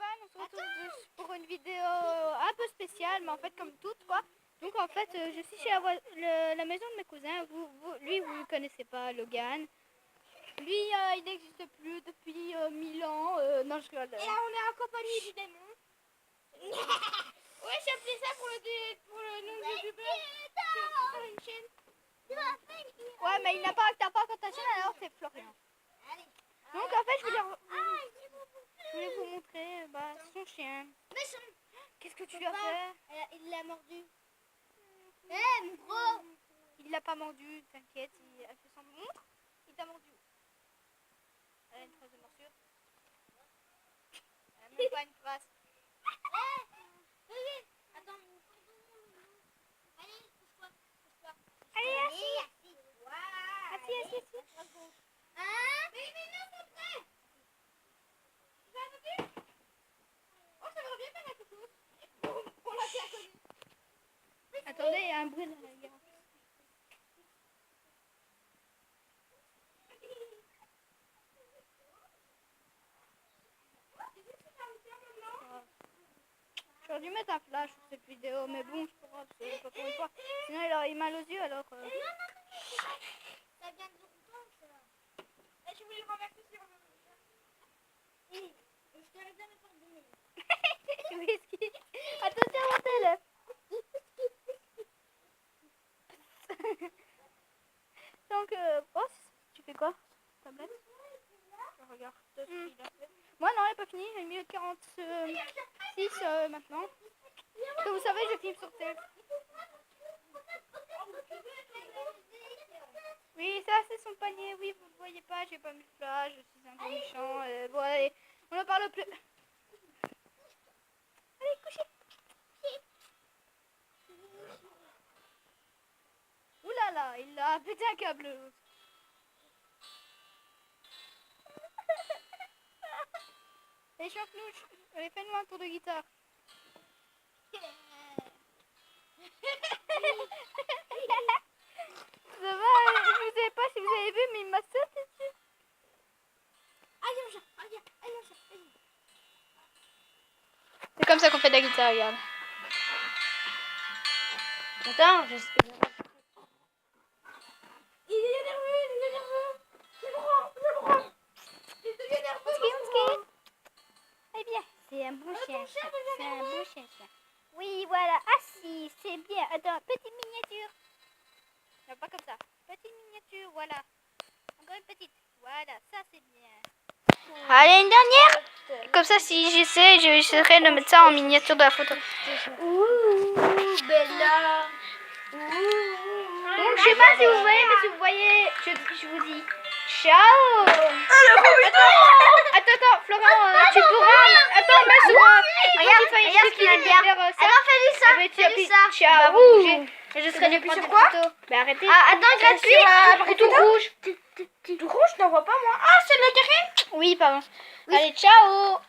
Van, on se retrouve pour une vidéo un peu spéciale, mais en fait comme toutes quoi. Donc en fait, je suis chez la maison de mes cousins. Lui, vous ne connaissez pas, Logan. Lui, il n'existe plus depuis 1000 ans. Non, je rigole. Et là, on est en compagnie du démon. Ouais, j'ai appelé ça pour le nom de youtubeur. Sur une chaîne. Ouais, mais t'as pas encore ta chaîne, alors c'est Florian. Donc en fait, je voulais vous montrer son chien. Qu'est-ce que tu lui as fait? Il l'a mordu. Eh, mon gros! Il l'a pas mordu, t'inquiète, elle fait son montre. Il t'a mordu. Elle a une trace de morsure. Elle a même pas une trace. Attends. Allez, pousse-toi. Allez, assis. Voilà. Assis. Hein? Mais non, c'est prêt. Tu vas noter? Oh, ça va bien faire quelque chose. On l'a bien connu. Attendez, il y a un bruit dans la gare. J'aurais dû mettre un flash sur cette vidéo, mais bon, c'est pas grave, c'est pas pour une fois. Sinon, il aurait mal aux yeux alors. Ça vient de longtemps, ça. Et je voulais le renverser sur le... Je t'aurais jamais pardonné. Whisky. Attention, montez-le. Donc, boss, tu fais quoi? Tablette? Je regarde ce qu'il a fait. Moi, non, il n'est pas fini. J'ai mis le 46 maintenant. Comme vous savez, je filme sur tel. Oui, ça, c'est son panier. Oui, vous ne voyez pas, j'ai pas mis le flash. Je suis un gros méchant. Bon, allez, on ne parle plus. Allez, couchez. Ouh là là, il a pété un câble, l'autre. Allez, chante-nous. Allez, fais-nous un tour de guitare. Ça va, je ne sais pas si vous avez vu, mais il m'a sauté dessus. C'est comme ça qu'on fait de la guitare, regarde. Attends, je sais. Il est nerveux. Je prends. Il devient nerveux. Eh bien, c'est un bon chien. C'est un bon chien, ça. Oui, voilà. Assis, c'est bien. Attends, petite miniature. Non, pas comme ça. Petite miniature, voilà. Encore une petite. Voilà, ça c'est bien. Allez, une dernière. Comme ça, si j'essaie, j'essaierai de mettre ça en miniature de la photo. Ouh, Bella. Donc, je sais pas si vous voyez, mais si vous voyez, je vous dis ciao. Attends, Florent, tu pourras. Attends, mets sur. Regarde ce qu'il a bien. Alors, fais-lui ça. Fais-le ça. Ciao. Ciao. Je serai T'appuies plus sur sur quoi? Mais arrêtez. Ah, attends, gratuit. Tout rouge. Tout rouge, je n'en vois pas moi. Ah, c'est le carré. Oui, pardon. Allez, ciao.